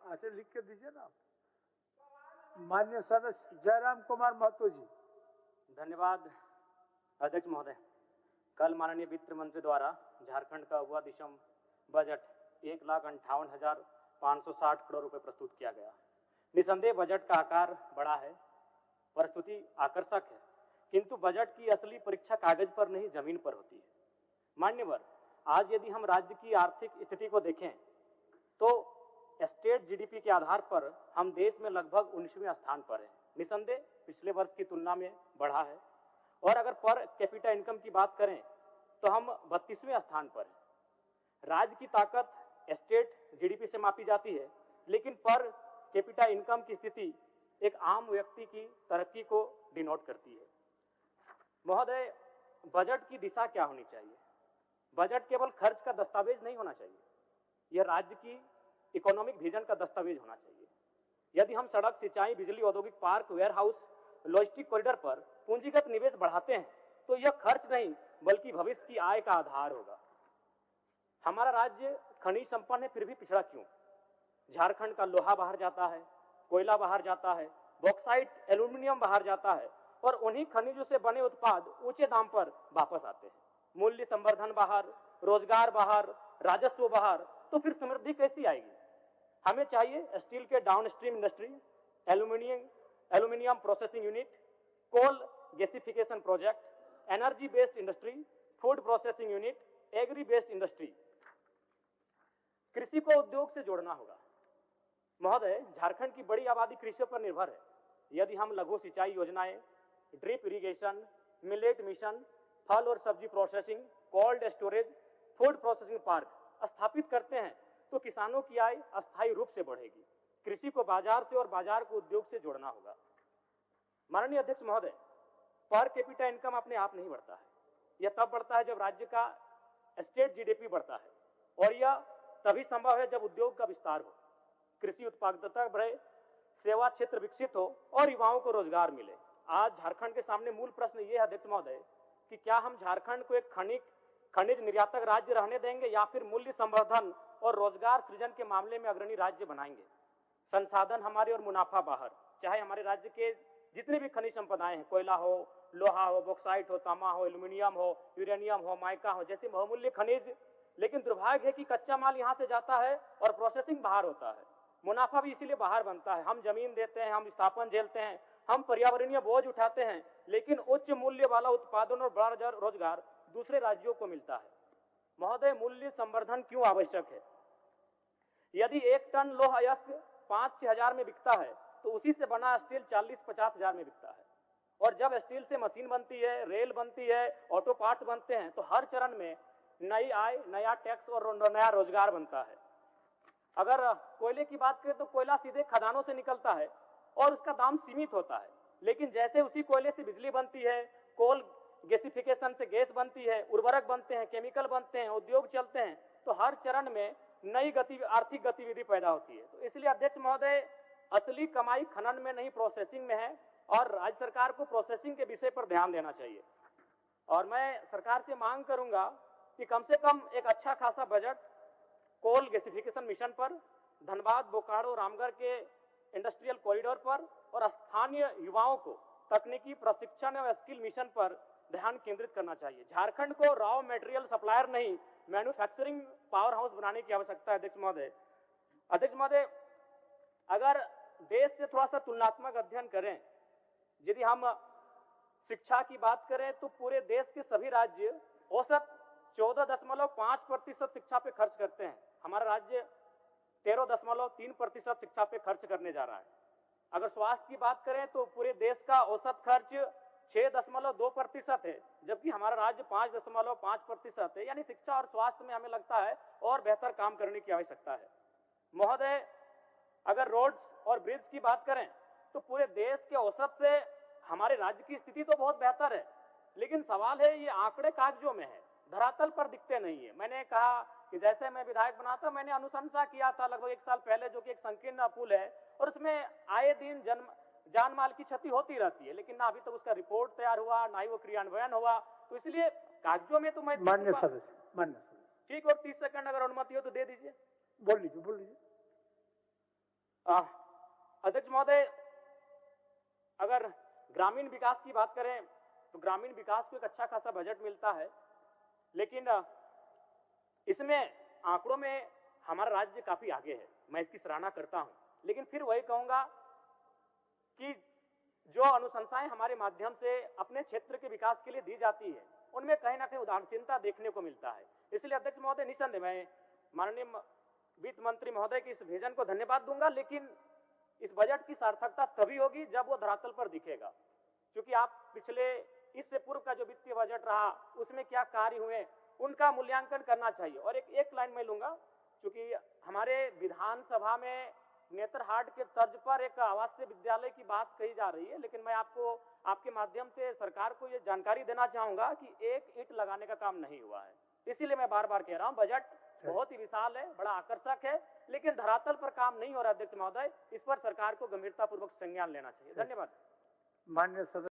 अच्छा लिख के दीजिए ना। माननीय सदस्य जयराम कुमार महतो जी। धन्यवाद अध्यक्ष महोदय। कल माननीय वित्त मंत्री द्वारा झारखंड का हुआ दिसम बजट 1,58,560 करोड़ रुपए प्रस्तुत किया गया। निसंदेह बजट का आकार बड़ा है, प्रस्तुति आकर्षक है, किंतु बजट की असली परीक्षा कागज पर नहीं जमीन पर होती है। मान्यवर, आज यदि हम राज्य की आर्थिक स्थिति को देखें तो स्टेट जीडीपी के आधार पर हम देश में लगभग 19वें स्थान पर हैं। निसंदेह पिछले वर्ष की तुलना में बढ़ा है। और अगर पर कैपिटा इनकम की बात करें तो हम 32वें स्थान पर हैं। राज्य की ताकत स्टेट जीडीपी से मापी जाती है, लेकिन पर कैपिटा इनकम की स्थिति एक आम व्यक्ति की तरक्की को डिनोट करती है। महोदय, बजट की दिशा क्या होनी चाहिए? बजट केवल खर्च का दस्तावेज नहीं होना चाहिए, यह राज्य की इकोनॉमिक विजन का दस्तावेज होना चाहिए। यदि हम सड़क, सिंचाई, बिजली, औद्योगिक पार्क, वेयरहाउस, लॉजिस्टिक कॉरिडोर पर पूंजीगत निवेश बढ़ाते हैं तो यह खर्च नहीं बल्कि भविष्य की आय का आधार होगा। हमारा राज्य खनिज संपन्न है, फिर भी पिछड़ा क्यों? झारखंड का लोहा बाहर जाता है, कोयला बाहर जाता है, बॉक्साइट, एल्यूमिनियम बाहर जाता है और उन्हीं खनिजों से बने उत्पाद ऊंचे दाम पर वापस आते हैं। मूल्य संवर्धन बाहर, रोजगार बाहर, राजस्व बाहर, तो फिर समृद्धि कैसी आएगी? हमें चाहिए स्टील के downstream industry, aluminium processing unit, coal gasification project, energy based industry, food processing unit, agri based industry. कृषि को उद्योग से जोड़ना होगा। महोदय, झारखंड की बड़ी आबादी कृषि पर निर्भर है। यदि हम लघु सिंचाई योजनाएं, ड्रिप इरिगेशन, मिलेट मिशन, फल और सब्जी processing, cold storage, food processing park स्थापित करते हैं तो किसानों की आय अस्थायी रूप से बढ़ेगी। कृषि को बाजार से और बाजार को उद्योग से जोड़ना होगा। माननीय अध्यक्ष महोदय, पर कैपिटा इनकम अपने आप नहीं बढ़ता है। यह तब बढ़ता है जब राज्य का स्टेट जीडीपी बढ़ता है, और यह तभी संभव है जब उद्योग का विस्तार हो, कृषि उत्पादकता बढ़े, सेवा क्षेत्र विकसित हो और युवाओं को रोजगार मिले। आज झारखंड के सामने मूल प्रश्न ये है अध्यक्ष महोदय कि क्या हम झारखंड को एक खनिज निर्यातक राज्य रहने देंगे या फिर मूल्य संवर्धन और रोजगार सृजन के मामले में अग्रणी राज्य बनाएंगे? संसाधन हमारे और मुनाफा बाहर। चाहे हमारे राज्य के जितने भी खनिज संपदाएं हैं, कोयला हो, लोहा हो, बॉक्साइट हो, तांबा हो, एल्यूमिनियम हो, यूरेनियम हो, माइका हो, जैसे बहुमूल्य खनिज, लेकिन दुर्भाग्य है कि कच्चा माल यहां से जाता है और प्रोसेसिंग बाहर होता है। मुनाफा भी इसीलिए बाहर बनता है। हम जमीन देते हैं, हम विस्थापन झेलते हैं, हम पर्यावरणीय बोझ उठाते हैं, लेकिन उच्च मूल्य वाला उत्पादन और बड़ा रोजगार दूसरे राज्यों को मिलता है। महोदय, मूल्य संवर्धन क्यों आवश्यक है? यदि 1 टन लौह अयस्क 5-6 हजार में बिकता है तो उसी से बना स्टील 40-50 हजार में बिकता है। और जब स्टील से मशीन बनती है, रेल बनती है, ऑटो पार्ट्स बनते हैं, तो हर चरण में नई आय, नया टैक्स और नया रोजगार बनता है। अगर कोयले की बात करें तो कोयला सीधे खदानों से निकलता है और उसका दाम सीमित होता है, लेकिन जैसे उसी कोयले से बिजली बनती है, कोल गैसिफिकेशन से गैस बनती है, उर्वरक बनते हैं, केमिकल बनते हैं, उद्योग चलते हैं, तो हर चरण में नई आर्थिक गतिविधि पैदा होती है। तो इसलिए अध्यक्ष महोदय, असली कमाई खनन में नहीं प्रोसेसिंग में है और राज्य सरकार को प्रोसेसिंग के विषय पर ध्यान देना चाहिए। और मैं सरकार से मांग करूंगा कि कम से कम एक अच्छा खासा बजट कोल गैसिफिकेशन मिशन पर, धनबाद, बोकारो, रामगढ़ के इंडस्ट्रियल कॉरिडोर पर और स्थानीय युवाओं को तकनीकी प्रशिक्षण और स्किल मिशन पर ध्यान केंद्रित करना चाहिए। झारखंड को रॉ मटेरियल सप्लायर नहीं, मैन्युफैक्चरिंग पावर हाउस बनाने की आवश्यकता है। अध्यक्ष महोदय, अगर देश से थोड़ा सा तुलनात्मक अध्ययन करें, यदि हम शिक्षा की बात करें तो पूरे देश के सभी राज्य औसत 14.5% शिक्षा पे खर्च करते हैं। हमारा राज्य 13.3% शिक्षा पे खर्च करने जा रहा है। अगर स्वास्थ्य की बात करें तो पूरे देश का औसत खर्च 6.2% है, जबकि हमारा राज्य 5.5% है। यानी शिक्षा और स्वास्थ्य में हमें लगता है और बेहतर काम करने की आवश्यकता है। महोदय, अगर रोड्स और ब्रिज की बात करें तो पूरे देश के औसत से हमारे राज्य की स्थिति तो बहुत बेहतर है, लेकिन सवाल है ये आंकड़े कागजों में है, धरातल पर दिखते नहीं है। मैंने कहा कि जैसे मैं विधायक बना था, मैंने अनुशंसा किया था लगभग 1 साल पहले, जो कि एक संकीर्ण पुल है और उसमें आए दिन जान माल की क्षति होती रहती है, लेकिन ना अभी तक उसका रिपोर्ट तैयार हुआ, ना ही वो क्रियान्वयन हुआ। तो इसलिए कागजों में तो मैं मान्य सदस्य ठीक, और 30 सेकंड अगर अनुमति हो तो दे दीजिए। बोल लीजिए। अध्यक्ष महोदय, अगर ग्रामीण विकास की बात करें तो ग्रामीण विकास को एक अच्छा खासा बजट मिलता है, लेकिन इसमें आंकड़ों में हमारा राज्य काफी आगे है, मैं इसकी सराहना करता हूं। लेकिन फिर वही कहूंगा कि जो अनुशंसाएं हमारे माध्यम से अपने क्षेत्र के विकास के लिए दी जाती है, उनमें कहीं ना कहीं उदासीनता देखने को मिलता है। इसलिए अध्यक्ष महोदय, निसंदेह मैं माननीय वित्त मंत्री महोदय की इस विजन को धन्यवाद दूंगा, लेकिन इस बजट की सार्थकता तभी होगी जब वो धरातल पर दिखेगा। क्योंकि आप पिछले इससे पूर्व का जो वित्तीय बजट रहा उसमें क्या कार्य हुए उनका मूल्यांकन करना चाहिए। और एक लाइन मैं लूंगा, क्योंकि हमारे विधानसभा में नेतरहाट के तर्ज पर एक आवासीय विद्यालय की बात कही जा रही है, लेकिन मैं आपको आपके माध्यम से सरकार को ये जानकारी देना चाहूंगा कि एक ईंट लगाने का काम नहीं हुआ है। इसीलिए मैं बार बार कह रहा हूं, बजट बहुत ही विशाल है, बड़ा आकर्षक है, लेकिन धरातल पर काम नहीं हो रहा। अध्यक्ष महोदय, इस पर सरकार को गंभीरतापूर्वक संज्ञान लेना चाहिए। धन्यवाद। माननीय सदस्य।